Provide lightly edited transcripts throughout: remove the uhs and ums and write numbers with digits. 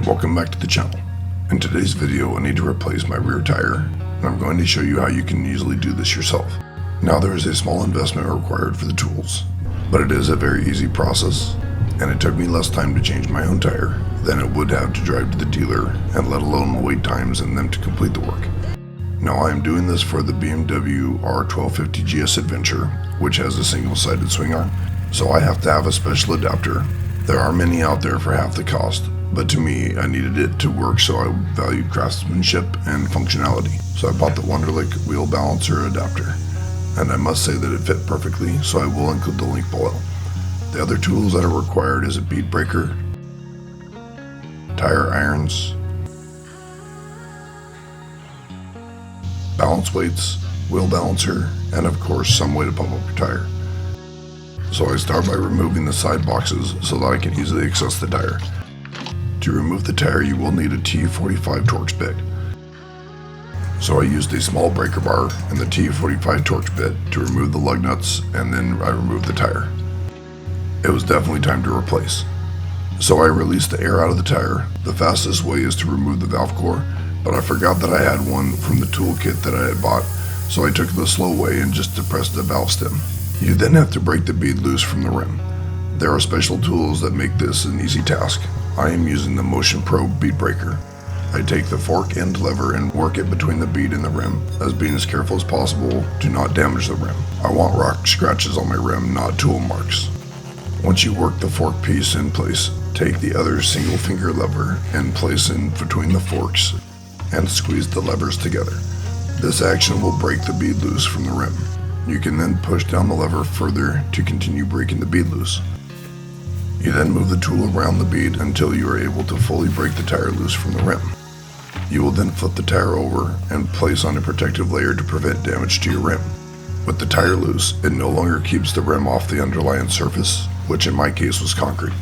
welcome back to the channel. In today's video I need to replace my rear tire, and I'm going to show you how you can easily do this yourself. Now there is a small investment required for the tools, but it is a very easy process, and it took me less time to change my own tire than it would have to drive to the dealer, and let alone wait times and them to complete the work. Now I am doing this for the BMW R1250 GS Adventure, which has a single-sided swing arm, so I have to have a special adapter. There are many out there for half the cost, but to me, I needed it to work, so I valued craftsmanship and functionality. So I bought the Wunderlich wheel balancer adapter, and I must say that it fit perfectly, so I will include the link below. The other tools that are required is a bead breaker, tire irons, balance weights, wheel balancer, and of course some way to pump up your tire. So I start by removing the side boxes so that I can easily access the tire. To remove the tire, you will need a T45 Torx bit. So I used a small breaker bar and the T45 Torx bit to remove the lug nuts, and then I removed the tire. It was definitely time to replace. So I released the air out of the tire. The fastest way is to remove the valve core, but I forgot that I had one from the toolkit that I had bought, so I took the slow way and just depressed the valve stem. You then have to break the bead loose from the rim. There are special tools that make this an easy task. I am using the Motion Pro bead breaker. I take the fork end lever and work it between the bead and the rim, as being as careful as possible to not damage the rim. I want rock scratches on my rim, not tool marks. Once you work the fork piece in place, take the other single finger lever and place in between the forks and squeeze the levers together. This action will break the bead loose from the rim. You can then push down the lever further to continue breaking the bead loose. You then move the tool around the bead until you are able to fully break the tire loose from the rim. You will then flip the tire over and place on a protective layer to prevent damage to your rim. With the tire loose, it no longer keeps the rim off the underlying surface, which in my case was concrete.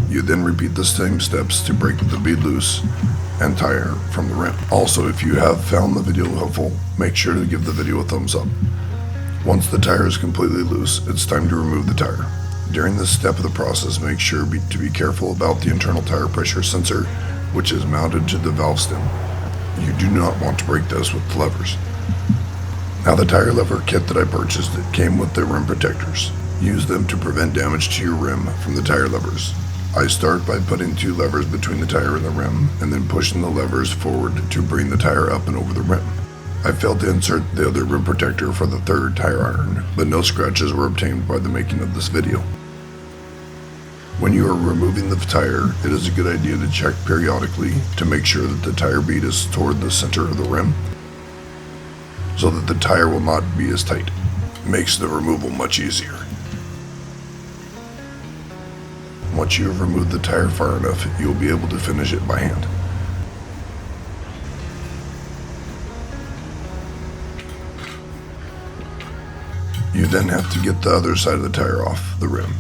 You then repeat the same steps to break the bead loose and tire from the rim. Also, if you have found the video helpful, make sure to give the video a thumbs up. Once the tire is completely loose, it's time to remove the tire. During this step of the process, make sure to be careful about the internal tire pressure sensor, which is mounted to the valve stem. You do not want to break this with the levers. Now the tire lever kit that I purchased, it came with the rim protectors. Use them to prevent damage to your rim from the tire levers. I start by putting two levers between the tire and the rim, and then pushing the levers forward to bring the tire up and over the rim. I failed to insert the other rim protector for the third tire iron, but no scratches were obtained by the making of this video. When you are removing the tire, it is a good idea to check periodically to make sure that the tire bead is toward the center of the rim, so that the tire will not be as tight. It makes the removal much easier. Once you have removed the tire far enough, you will be able to finish it by hand. You then have to get the other side of the tire off the rim.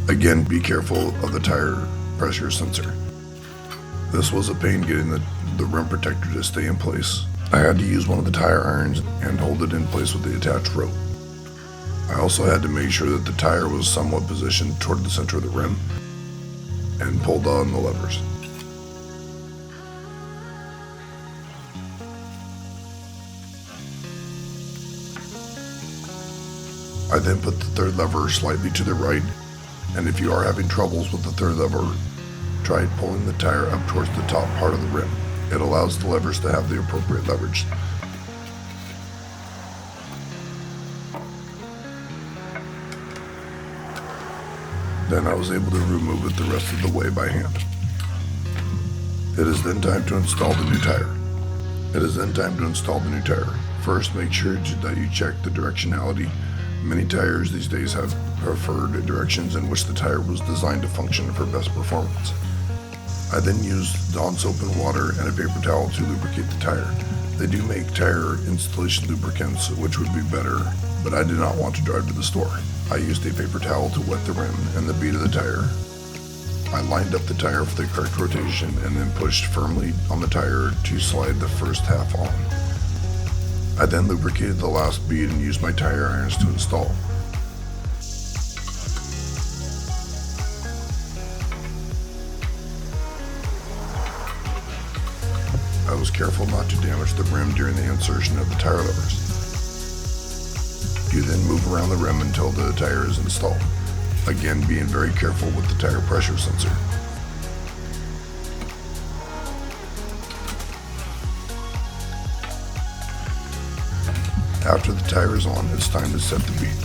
Again, be careful of the tire pressure sensor. This was a pain getting the rim protector to stay in place. I had to use one of the tire irons and hold it in place with the attached rope. I also had to make sure that the tire was somewhat positioned toward the center of the rim and pulled on the levers. I then put the third lever slightly to the right, and if you are having troubles with the third lever, try pulling the tire up towards the top part of the rim. It allows the levers to have the appropriate leverage. Then I was able to remove it the rest of the way by hand. It is then time to install the new tire. First, make sure that you check the directionality. Many tires these days have preferred directions in which the tire was designed to function for best performance. I then used Dawn soap and water and a paper towel to lubricate the tire. They do make tire installation lubricants, which would be better, but I did not want to drive to the store. I used a paper towel to wet the rim and the bead of the tire. I lined up the tire for the correct rotation and then pushed firmly on the tire to slide the first half on. I then lubricated the last bead and used my tire irons to install. was careful not to damage the rim during the insertion of the tire levers. You then move around the rim until the tire is installed, again being very careful with the tire pressure sensor. After the tire is on, it's time to set the bead.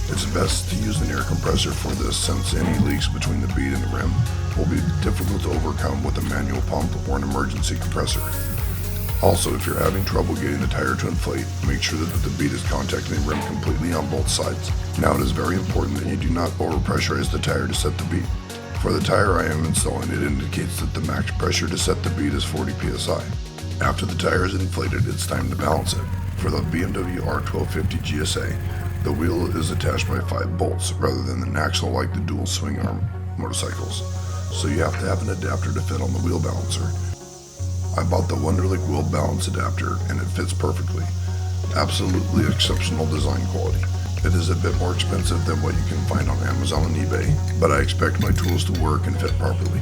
It's best to use an air compressor for this, since any leaks between the bead and the rim will be difficult to overcome with a manual pump or an emergency compressor. Also, if you're having trouble getting the tire to inflate, make sure that the bead is contacting the rim completely on both sides. Now, it is very important that you do not overpressurize the tire to set the bead. For the tire I am installing, it indicates that the max pressure to set the bead is 40 psi. After the tire is inflated, it's time to balance it. For the BMW R1250 GSA, the wheel is attached by 5 bolts rather than an axle like the dual swing arm motorcycles, so you have to have an adapter to fit on the wheel balancer. I bought the Wunderlich wheel balance adapter and it fits perfectly. Absolutely exceptional design quality. It is a bit more expensive than what you can find on Amazon and eBay, but I expect my tools to work and fit properly.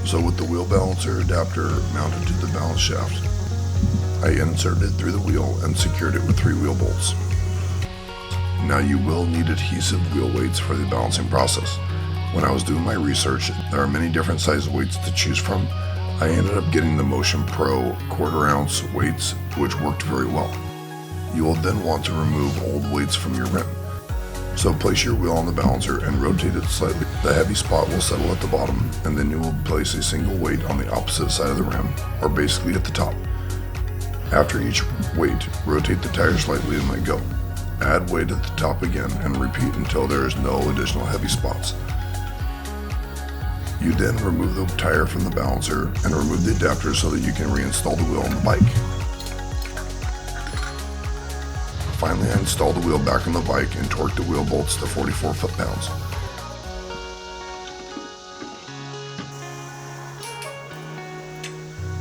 So with the wheel balancer adapter mounted to the balance shaft, I inserted it through the wheel and secured it with 3 wheel bolts. Now you will need adhesive wheel weights for the balancing process. When I was doing my research, there are many different size weights to choose from. I ended up getting the Motion Pro 1/4 ounce weights, which worked very well. You will then want to remove old weights from your rim. So place your wheel on the balancer and rotate it slightly. The heavy spot will settle at the bottom, and then you will place a single weight on the opposite side of the rim, or basically at the top. After each weight, rotate the tire slightly and let go. Add weight at the top again and repeat until there is no additional heavy spots. You then remove the tire from the balancer and remove the adapter so that you can reinstall the wheel on the bike. Finally, I installed the wheel back on the bike and torqued the wheel bolts to 44 foot-pounds.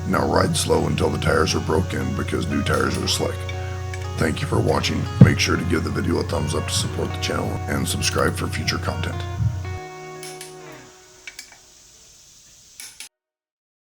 Now ride slow until the tires are broken because new tires are slick. Thank you for watching. Make sure to give the video a thumbs up to support the channel and subscribe for future content.